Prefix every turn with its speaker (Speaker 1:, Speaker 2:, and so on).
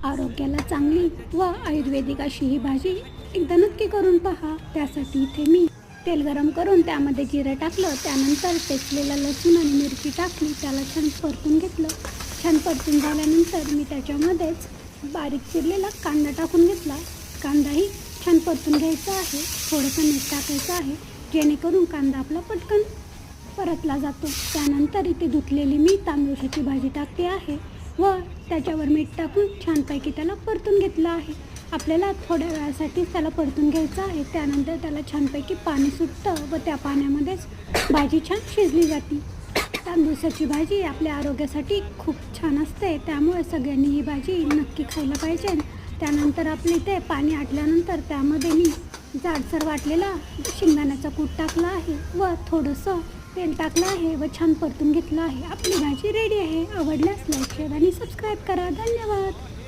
Speaker 1: आरोग्याला चांगली व आयुर्वेदिक अशी ही भाजी एकदा नक्की करून पहा। त्यासाठी इथे मी तेल गरम करून त्यामध्ये जिरं टाकलं, त्यानंतर ठेचलेला लसूण आणि मिरची टाकली, त्याला छान परतून घेतलं। छान परतून झाल्यानंतर मी त्याच्यामध्येच बारीक चिरलेला कांदा टाकून घेतला। कांदाही छान परतून घ्यायचा आहे, थोडंसं मीठ टाकायचं आहे जेणेकरून कांदा आपला पटकन परतला जातो। त्यानंतर इथे धुतलेली मी तांदूळाची भाजी टाकते आहे व त्याच्यावर मीठ टाकून छानपैकी त्याला परतून घेतलं आहे। आपल्याला थोड्या वेळासाठीच त्याला परतून घ्यायचं आहे। त्यानंतर त्याला छानपैकी पाणी सुटतं व त्या पाण्यामध्येच भाजी छान शिजली जाते। तांदूळाची भाजी आपल्या आरोग्यासाठी खूप छान असते, त्यामुळे सगळ्यांनी ही भाजी नक्की खायला पाहिजे। त्यानंतर आपले इथे पाणी आटल्यानंतर त्यामध्ये मी जाडसर वाटलेला शेंगदाण्याचा कूट टाकला आहे व थोडंसं तेल टाकलं आहे व छान परतून घेतलं आहे। आपली भाजी रेडी आहे। आवडल्यास लाईक, शेअर आणि सबस्क्राईब करा। धन्यवाद।